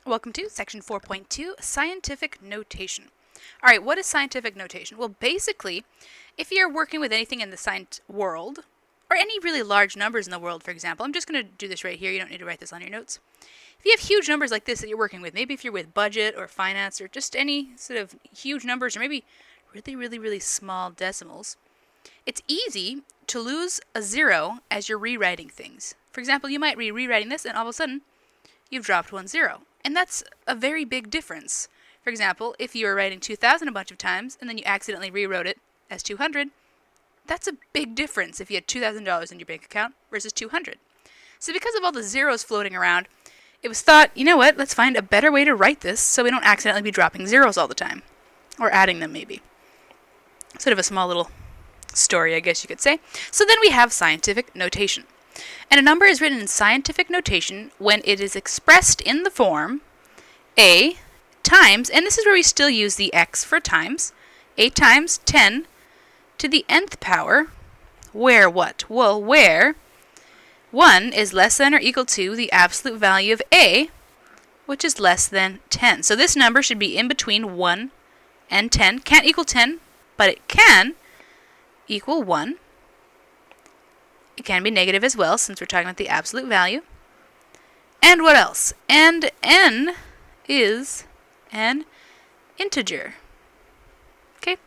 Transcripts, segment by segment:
Welcome to section 4.2, scientific notation. All right, what is scientific notation? Well, basically, if you're working with anything in the science world, or any really large numbers in the world, for example, I'm just going to do this right here. You don't need to write this on your notes. If you have huge numbers like this that you're working with, maybe if you're with budget or finance or just any sort of huge numbers or maybe really small decimals, it's easy to lose a zero as you're rewriting things. For example, you might be rewriting this and all of a sudden you've dropped 1 0. And that's a very big difference. For example, if you were writing 2,000 a bunch of times and then you accidentally rewrote it as 200, that's a big difference if you had $2,000 in your bank account versus 200. So because of all the zeros floating around, it was thought, you know what, let's find a better way to write this so we don't accidentally be dropping zeros all the time. Or adding them, maybe. Sort of a small little story, I guess you could say. So then we have scientific notation. And a number is written in scientific notation when it is expressed in the form a times, and this is where we still use the x for times, a times 10 to the nth power, where what? Well, where 1 is less than or equal to the absolute value of a, which is less than 10. So this number should be in between 1 and 10. Can't equal 10, but it can equal 1. It can be negative as well, since we're talking about the absolute value. And what else? And n is an integer. Okay?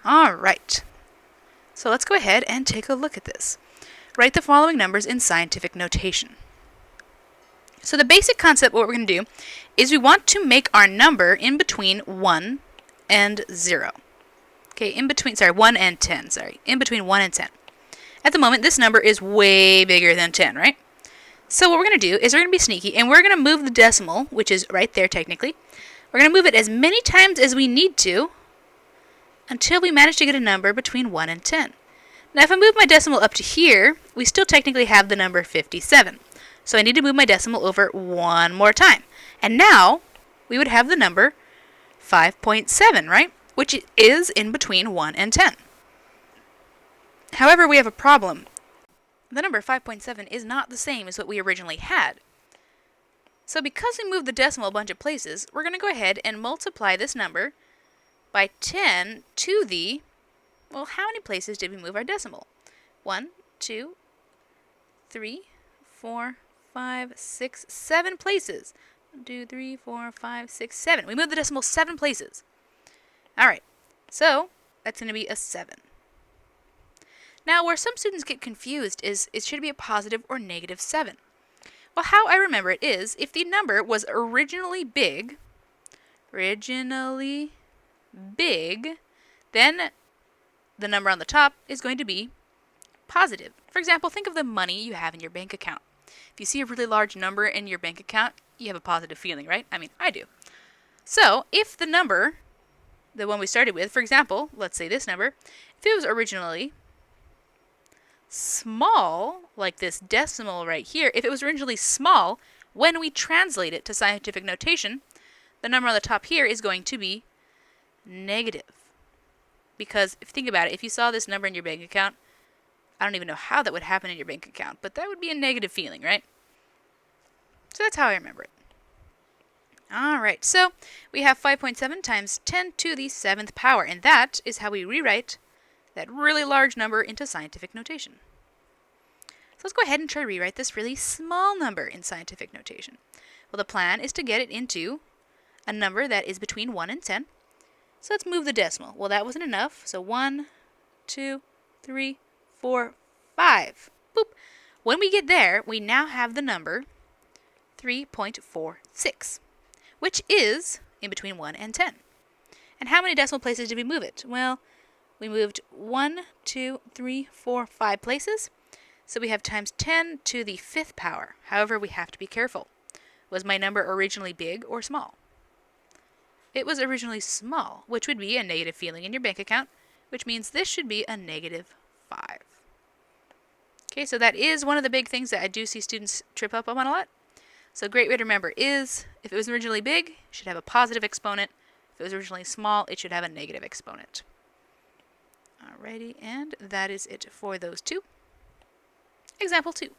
Alright. So let's go ahead and take a look at this. Write the following numbers in scientific notation. So the basic concept, what we're going to do, is we want to make our number in between 1 and 0. Okay, in between 1 and 10, in between 1 and 10. At the moment, this number is way bigger than 10, right? So what we're going to do is we're going to be sneaky, and we're going to move the decimal, which is right there technically. We're going to move it as many times as we need to until we manage to get a number between 1 and 10. Now, if I move my decimal up to here, we still technically have the number 57. So I need to move my decimal over one more time. And now, we would have the number 5.7, right? Which is in between 1 and 10. However, we have a problem. The number 5.7 is not the same as what we originally had. So because we moved the decimal a bunch of places, we're going to go ahead and multiply this number by 10 to the, well, how many places did we move our decimal? 1, 2, 3, 4, 5, 6, 7 places. 1, 2, 3, 4, 5, 6, 7. We moved the decimal 7 places. Alright, so that's going to be a 7. Now, where some students get confused is, should it be a positive or negative 7? Well, how I remember it is, if the number was originally big, then the number on the top is going to be positive. For example, think of the money you have in your bank account. If you see a really large number in your bank account, you have a positive feeling, right? I mean, I do. So, if the number, the one we started with, for example, let's say this number, if it was originally small, like this decimal right here, if it was originally small, when we translate it to scientific notation, the number on the top here is going to be negative. Because, if you think about it, if you saw this number in your bank account, I don't even know how that would happen in your bank account, but that would be a negative feeling, right? So that's how I remember it. Alright, so we have 5.7 times 10 to the 7th power, and that is how we rewrite that really large number into scientific notation. So let's go ahead and try to rewrite this really small number in scientific notation. Well, the plan is to get it into a number that is between 1 and 10. So let's move the decimal. Well, that wasn't enough, so 1, 2, 3, 4, 5. Boop. When we get there, we now have the number 3.46. which is in between 1 and 10. And how many decimal places did we move it? Well, we moved 1, 2, 3, 4, 5 places. So we have times 10 to the 5th power. However, we have to be careful. Was my number originally big or small? It was originally small, which would be a negative feeling in your bank account, which means this should be a negative 5. Okay, so that is one of the big things that I do see students trip up on a lot. So a great way to remember is, if it was originally big, it should have a positive exponent. If it was originally small, it should have a negative exponent. Alrighty, and that is it for those two. Example 2.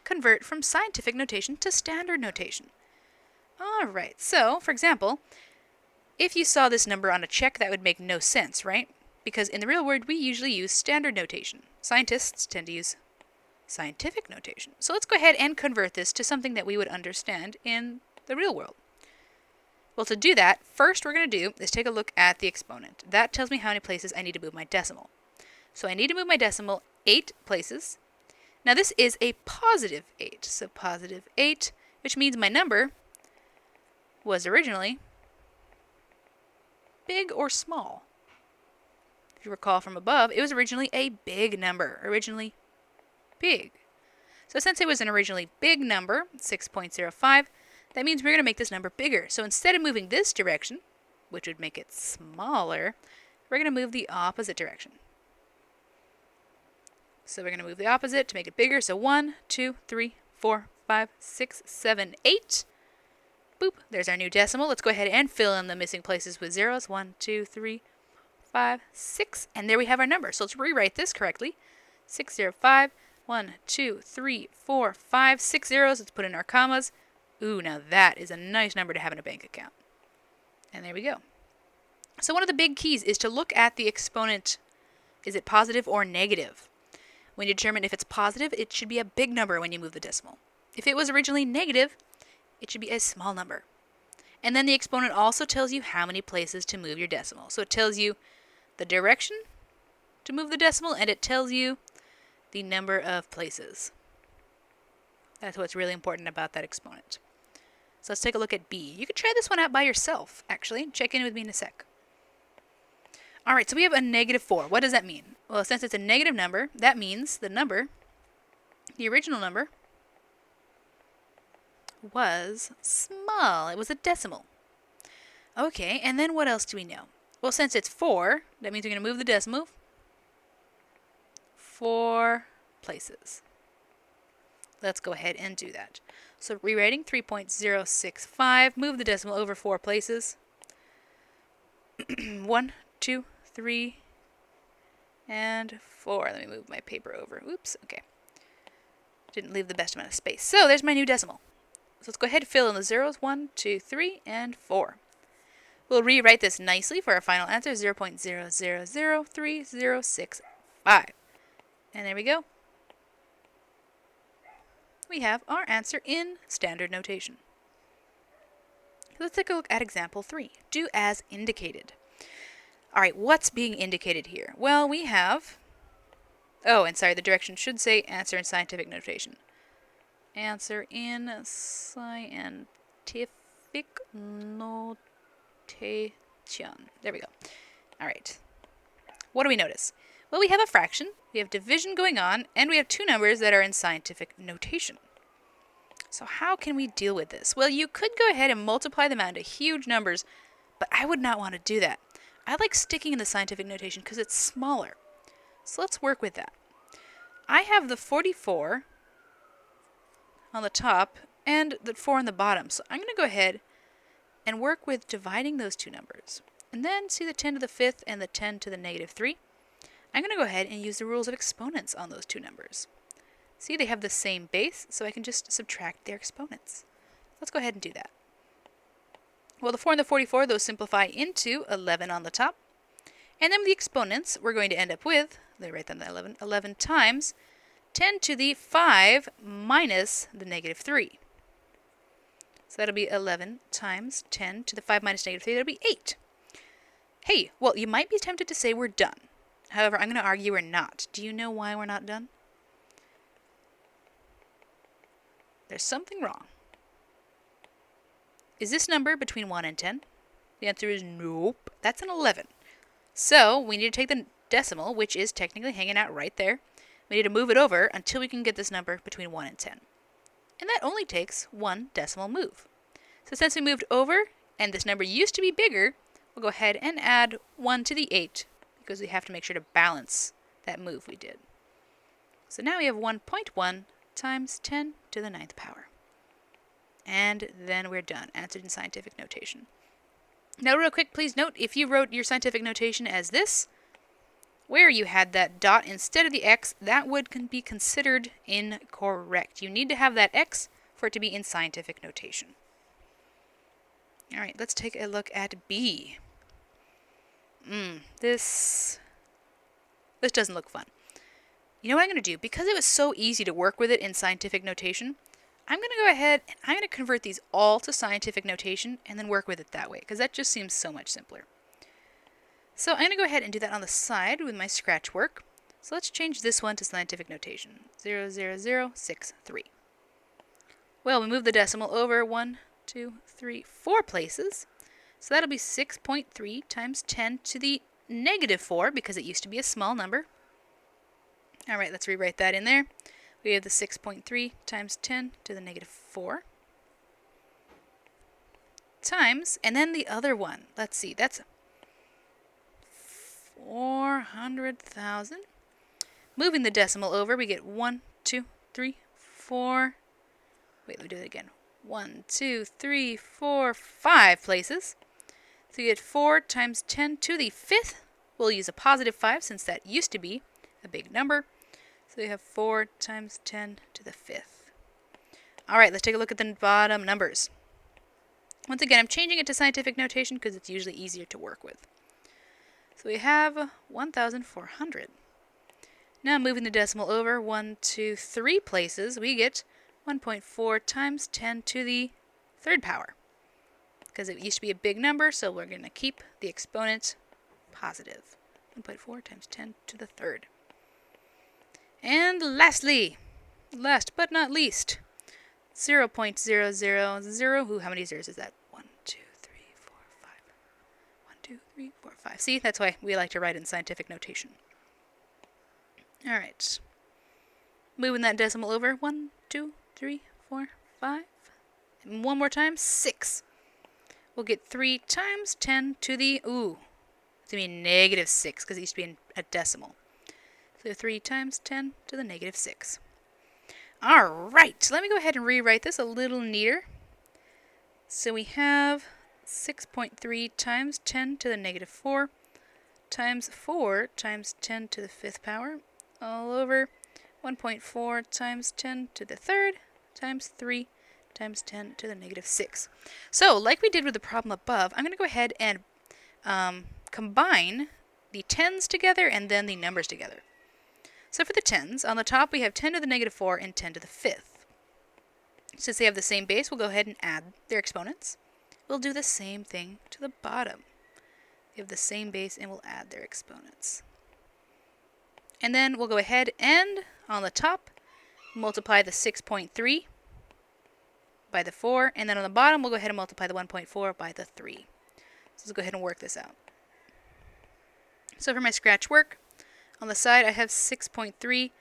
Convert from scientific notation to standard notation. All right, so, for example, if you saw this number on a check, that would make no sense, right? Because in the real world, we usually use standard notation. Scientists tend to use scientific notation. So let's go ahead and convert this to something that we would understand in the real world. Well, to do that, first we're going to do is take a look at the exponent. That tells me how many places I need to move my decimal. So I need to move my decimal 8 places. Now this is a positive 8, so positive 8, which means my number was originally big or small. If you recall from above, it was originally a big number, originally big. So since it was an originally big number, 6.05, that means we're going to make this number bigger. So instead of moving this direction, which would make it smaller, we're going to move the opposite direction. So we're going to move the opposite to make it bigger. So 1, 2, 3, 4, 5, 6, 7, 8. Boop, there's our new decimal. Let's go ahead and fill in the missing places with zeros. 1, 2, 3, 5, 6. And there we have our number. So let's rewrite this correctly. 605, 1, 2, 3, 4, 5, 6 zeros. Let's put in our commas. Ooh, now that is a nice number to have in a bank account. And there we go. So one of the big keys is to look at the exponent. Is it positive or negative? When you determine if it's positive, it should be a big number when you move the decimal. If it was originally negative, it should be a small number. And then the exponent also tells you how many places to move your decimal. So it tells you the direction to move the decimal, and it tells you the number of places. That's what's really important about that exponent. So let's take a look at B. You could try this one out by yourself, actually. Check in with me in a sec. All right, so we have a -4. What does that mean? Well, since it's a negative number, that means the number, the original number, was small. It was a decimal. Okay, and then what else do we know? Well, since it's 4, that means we're going to move the decimal 4 places. Let's go ahead and do that. So rewriting 3.065, move the decimal over 4 places. 1, 2, 3, and 4. Let me move my paper over. Oops, okay. Didn't leave the best amount of space. So there's my new decimal. So let's go ahead and fill in the zeros. 1, 2, 3, and 4. We'll rewrite this nicely for our final answer, 0.000365. And there we go. We have our answer in standard notation. Let's take a look at example 3. Do as indicated. All right, what's being indicated here? Well, we have... Oh, and sorry, the direction should say answer in scientific notation. Answer in scientific notation. There we go. All right. What do we notice? Well, we have a fraction, we have division going on, and we have two numbers that are in scientific notation. So how can we deal with this? Well, you could go ahead and multiply them out into huge numbers, but I would not want to do that. I like sticking in the scientific notation because it's smaller. So let's work with that. I have the 44 on the top and the 4 on the bottom. So I'm going to go ahead and work with dividing those two numbers. And then see the 10 to the 5th and the 10 to the -3. I'm going to go ahead and use the rules of exponents on those two numbers. See, they have the same base, so I can just subtract their exponents. Let's go ahead and do that. Well, the 4 and the 44, those simplify into 11 on the top. And then with the exponents, we're going to end up with, let me write down the 11 times 10 to the 5 minus the -3. So that'll be 11 times 10 to the 5 minus -3, that'll be 8. Hey, well, you might be tempted to say we're done. However, I'm going to argue we're not. Do you know why we're not done? There's something wrong. Is this number between 1 and 10? The answer is nope. That's an 11. So we need to take the decimal, which is technically hanging out right there. We need to move it over until we can get this number between 1 and 10. And that only takes one decimal move. So since we moved over, and this number used to be bigger, we'll go ahead and add 1 to the 8, because we have to make sure to balance that move we did. So now we have 1.1 times 10 to the 9th power. And then we're done, answered in scientific notation. Now real quick, please note, if you wrote your scientific notation as this, where you had that dot instead of the x, that would be considered incorrect. You need to have that x for it to be in scientific notation. All right, let's take a look at B. This doesn't look fun. You know what I'm going to do? Because it was so easy to work with it in scientific notation, I'm going to go ahead and I'm going to convert these all to scientific notation and then work with it that way, because that just seems so much simpler. So I'm going to go ahead and do that on the side with my scratch work. So let's change this one to scientific notation, 00063. Well, we move the decimal over 1, 2, 3, 4 places. So that'll be 6.3 times 10 to the negative 4, because it used to be a small number. All right, let's rewrite that in there. We have the 6.3 times 10 to the negative 4 times, and then the other one. Let's see, that's 400,000. Moving the decimal over, we get 1, 2, 3, 4. Wait, let me do it again. 1, 2, 3, 4, 5 places. So you get 4 times 10 to the 5th. We'll use a positive 5 since that used to be a big number. So we have 4 times 10 to the 5th. All right, let's take a look at the bottom numbers. Once again, I'm changing it to scientific notation because it's usually easier to work with. So we have 1,400. Now moving the decimal over 1, 2, 3 places, we get 1.4 times 10 to the 3rd power. Because it used to be a big number, so we're going to keep the exponent positive. 1.4 times 10 to the 3rd. And lastly, last but not least, 0.000. Ooh, how many zeros is that? 1, 2, 3, 4, 5. 1, 2, 3, 4, 5. See, that's why we like to write in scientific notation. All right. Moving that decimal over. 1, 2, 3, 4, 5. And one more time, 6. We'll get 3 times 10 to the, it's going to be negative 6 because it used to be a decimal. So 3 times 10 to the negative 6. All right, let me go ahead and rewrite this a little neater. So we have 6.3 times 10 to the negative 4 times 4 times 10 to the 5th power all over 1.4 times 10 to the 3rd times 3 times 10 to the negative 6. So like we did with the problem above, I'm going to go ahead and combine the tens together and then the numbers together. So for the tens, on the top we have 10 to the negative 4 and 10 to the 5th. Since they have the same base, we'll go ahead and add their exponents. We'll do the same thing to the bottom. They have the same base and we'll add their exponents. And then we'll go ahead and, on the top, multiply the 6.3 by the 4, and then on the bottom we'll go ahead and multiply the 1.4 by the 3. So let's go ahead and work this out. So for my scratch work, on the side I have 6.3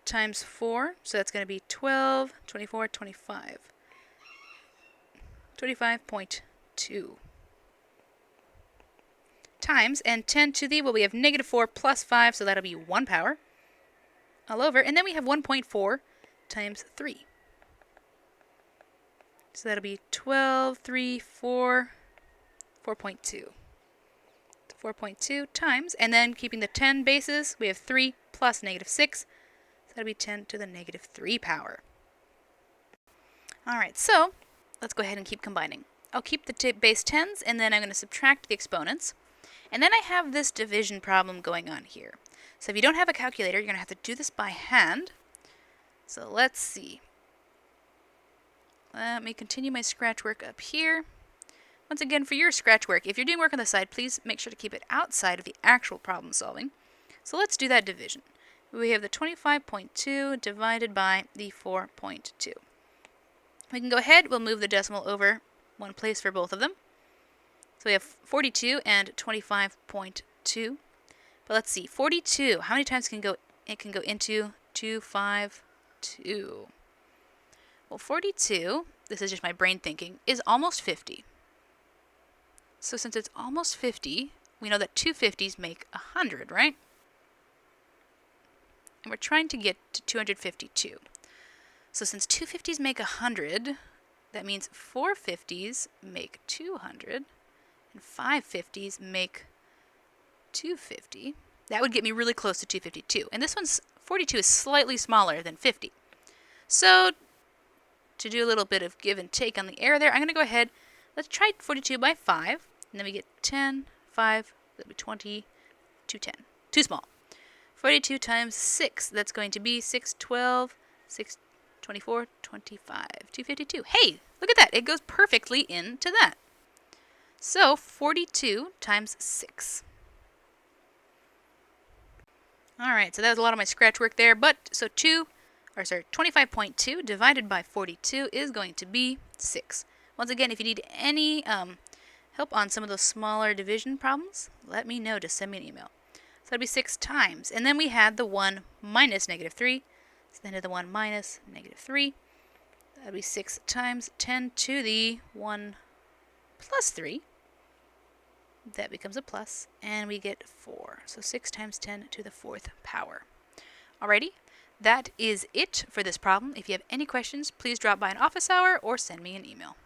times 4, so that's going to be 12, 24, 25. 25.2. Times, and 10 to the, well, we have negative 4 plus 5, so that'll be 1 power all over, and then we have 1.4 times 3. So that'll be 12, 3, 4, 4.2. 4.2 times, and then keeping the 10 bases, we have 3 plus negative 6, so that'll be 10 to the negative 3 power. Alright, so let's go ahead and keep combining. I'll keep the base 10s, and then I'm going to subtract the exponents. And then I have this division problem going on here. So if you don't have a calculator, you're going to have to do this by hand. So let's see. Let me continue my scratch work up here. Once again, for your scratch work, if you're doing work on the side, please make sure to keep it outside of the actual problem solving. So let's do that division. We have the 25.2 divided by the 4.2. We can go ahead, we'll move the decimal over one place for both of them. So we have 42 and 25.2. But let's see, 42, how many times it can go into 252? Well, 42, this is just my brain thinking, is almost 50. So since it's almost 50, we know that 2 50s make 100, right? And we're trying to get to 252. So since 2 50s make 100, that means 4 50s make 200, and 5 50s make 250. That would get me really close to 252. And this one's 42 is slightly smaller than 50. So to do a little bit of give and take on the error there, I'm going to go ahead. Let's try 42 by 5. And then we get 10, 5, that'll be 20, 210. Too small. 42 times 6, that's going to be 612, 624, 25, 252. Hey, look at that. It goes perfectly into that. So 42 times 6. All right, so that was a lot of my scratch work there. But so 25.2 divided by 42 is going to be 6. Once again, if you need any help on some of those smaller division problems, let me know. Just send me an email. So that'd be 6 times. And then we had the 1 minus negative 3. So then the 1 minus negative 3. That'd be 6 times 10 to the 1 plus 3. That becomes a plus, and we get 4. So 6 times 10 to the 4th power. Alrighty, that is it for this problem. If you have any questions, please drop by an office hour or send me an email.